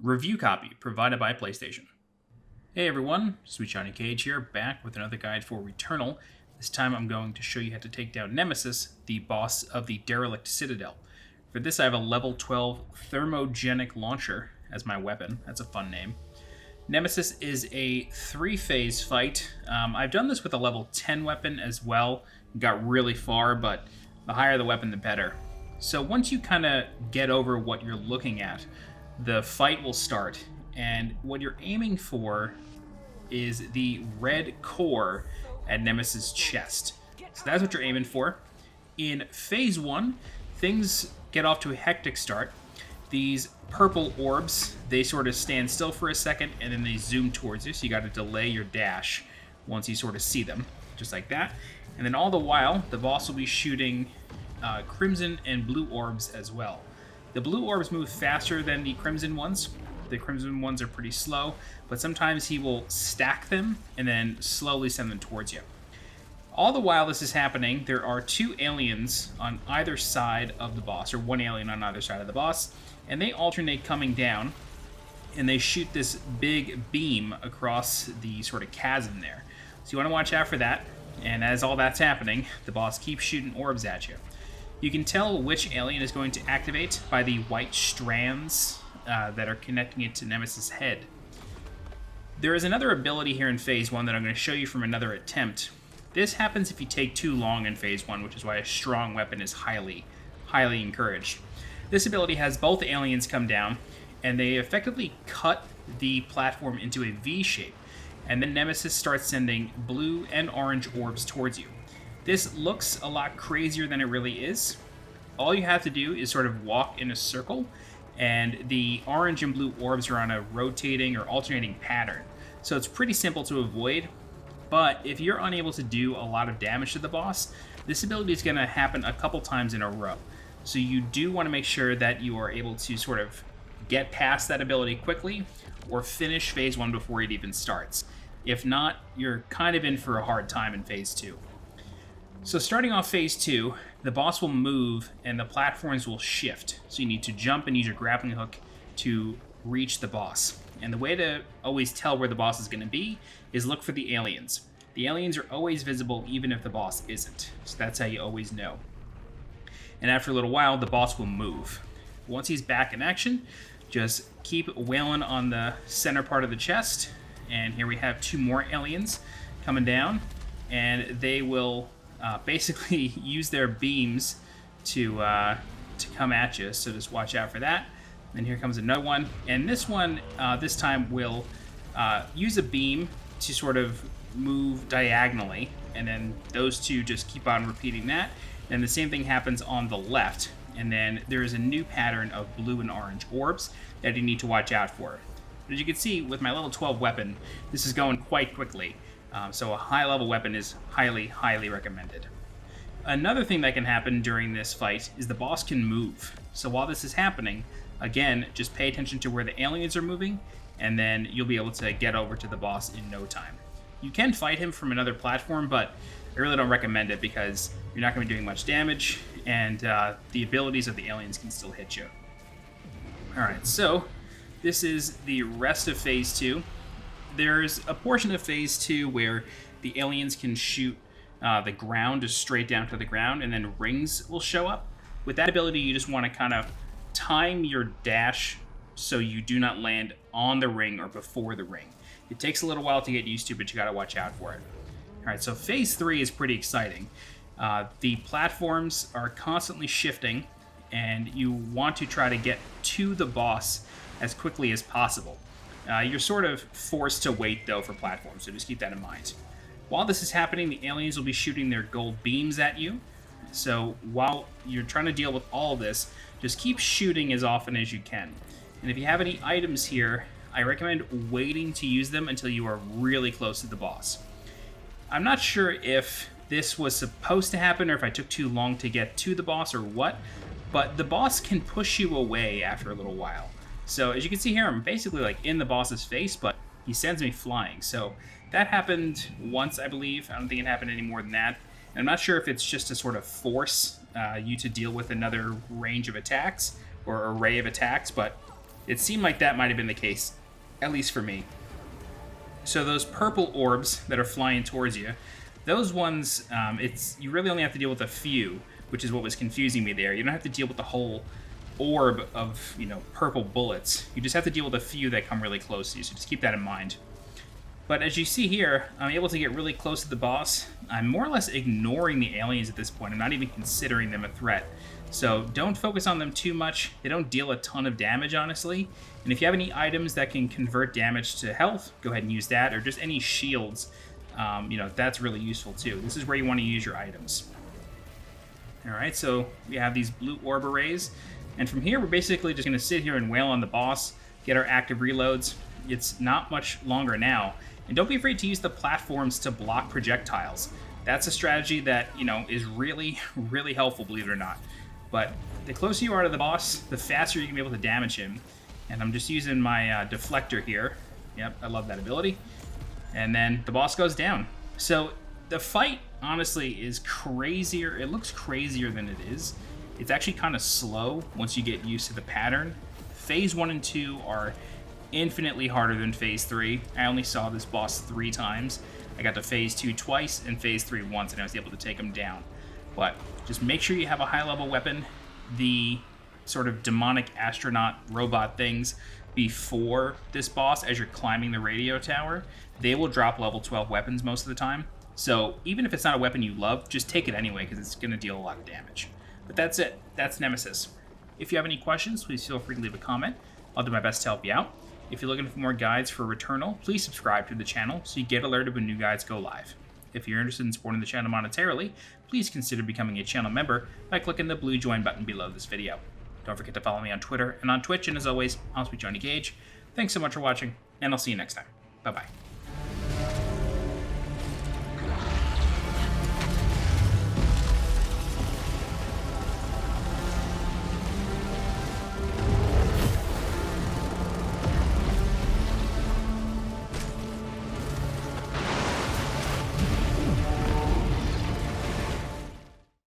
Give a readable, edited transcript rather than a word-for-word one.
Review copy provided by PlayStation. Hey everyone, Sweet Shiny Cage here, back with another guide for Returnal. This time I'm going to show you how to take down Nemesis, the boss of the Derelict Citadel. For this I have a level 12 thermogenic launcher as my weapon. That's a fun name. Nemesis is a 3-phase fight. I've done this with a level 10 weapon as well. Got really far, but the higher the weapon the better. So once you kind of get over what you're looking at, the fight will start, and what you're aiming for is the red core at Nemesis' chest. So that's what you're aiming for. In phase 1, things get off to a hectic start. These purple orbs, they sort of stand still for a second, and then they zoom towards you, so you got to delay your dash once you sort of see them, just like that. And then all the while, the boss will be shooting crimson and blue orbs as well. The blue orbs move faster than the crimson ones. The crimson ones are pretty slow, but sometimes he will stack them and then slowly send them towards you. All the while this is happening, there are 2 aliens on either side of the boss, or 1 alien on either side of the boss, and they alternate coming down, and they shoot this big beam across the sort of chasm there. So you want to watch out for that, and as all that's happening, the boss keeps shooting orbs at you. You can tell which alien is going to activate by the white strands that are connecting it to Nemesis' head. There is another ability here in phase 1 that I'm going to show you from another attempt. This happens if you take too long in phase 1, which is why a strong weapon is highly encouraged. This ability has both aliens come down, and they effectively cut the platform into a V shape, and then Nemesis starts sending blue and orange orbs towards you. This looks a lot crazier than it really is. All you have to do is sort of walk in a circle, and the orange and blue orbs are on a rotating or alternating pattern. So it's pretty simple to avoid, but if you're unable to do a lot of damage to the boss, this ability is going to happen a couple times in a row. So you do want to make sure that you are able to sort of get past that ability quickly, or finish phase 1 before it even starts. If not, you're kind of in for a hard time in phase 2. So starting off phase 2, the boss will move and the platforms will shift. So you need to jump and use your grappling hook to reach the boss. And the way to always tell where the boss is going to be is look for the aliens. The aliens are always visible even if the boss isn't. So that's how you always know. And after a little while, the boss will move. Once he's back in action, just keep wailing on the center part of the chest. And here we have 2 more aliens coming down, and they will basically use their beams to come at you, so just watch out for that. And here comes another one, and this one this time will use a beam to sort of move diagonally, and then those 2 just keep on repeating that. And the same thing happens on the left, and then there is a new pattern of blue and orange orbs that you need to watch out for. But as you can see, with my level 12 weapon, this is going quite quickly. So a high-level weapon is highly recommended. Another thing that can happen during this fight is the boss can move. So while this is happening, again, just pay attention to where the aliens are moving, and then you'll be able to get over to the boss in no time. You can fight him from another platform, but I really don't recommend it because you're not going to be doing much damage, and the abilities of the aliens can still hit you. Alright, so this is the rest of phase 2. There's a portion of phase 2 where the aliens can shoot the ground just straight down to the ground, and then rings will show up. With that ability, you just want to kind of time your dash so you do not land on the ring or before the ring. It takes a little while to get used to, but you got to watch out for it. Alright, so phase 3 is pretty exciting. The platforms are constantly shifting, and you want to try to get to the boss as quickly as possible. You're sort of forced to wait, though, for platforms, so just keep that in mind. While this is happening, the aliens will be shooting their gold beams at you. So while you're trying to deal with all this, just keep shooting as often as you can. And if you have any items here, I recommend waiting to use them until you are really close to the boss. I'm not sure if this was supposed to happen or if I took too long to get to the boss or what, but the boss can push you away after a little while. So as you can see here, I'm basically like in the boss's face, but he sends me flying. So that happened once, I believe. I don't think it happened any more than that. And I'm not sure if it's just to sort of force you to deal with another range of attacks or array of attacks, but It seemed like that might have been the case, at least for me. So those purple orbs that are flying towards you, those ones, you really only have to deal with a few, which is what was confusing me there. You don't have to deal with the whole orb of, purple bullets. You just have to deal with a few that come really close to you, so just keep that in mind. But as you see here, I'm able to get really close to the boss. I'm more or less ignoring the aliens at this point. I'm not even considering them a threat. So don't focus on them too much. They don't deal a ton of damage, honestly. And if you have any items that can convert damage to health, go ahead and use that, or just any shields. That's really useful too. This is where you want to use your items. Alright, so we have these blue orb arrays. And from here, we're basically just going to sit here and wail on the boss, get our active reloads. It's not much longer now. And don't be afraid to use the platforms to block projectiles. That's a strategy that, is really, really helpful, believe it or not. But the closer you are to the boss, the faster you can be able to damage him. And I'm just using my deflector here. Yep, I love that ability. And then the boss goes down. So the fight, honestly, is crazier. It looks crazier than it is. It's actually kind of slow once you get used to the pattern. Phase 1 and 2 are infinitely harder than Phase 3. I only saw this boss 3 times. I got to Phase 2 twice and Phase 3 once, and I was able to take him down. But just make sure you have a high-level weapon. The sort of demonic astronaut robot things before this boss, as you're climbing the radio tower, they will drop level 12 weapons most of the time. So even if it's not a weapon you love, just take it anyway, because it's going to deal a lot of damage. But that's it. That's Nemesis. If you have any questions, please feel free to leave a comment. I'll do my best to help you out. If you're looking for more guides for Returnal, please subscribe to the channel so you get alerted when new guides go live. If you're interested in supporting the channel monetarily, please consider becoming a channel member by clicking the blue join button below this video. Don't forget to follow me on Twitter and on Twitch, and as always, I'll be Johnny Gage. Thanks so much for watching, and I'll see you next time. Bye-bye.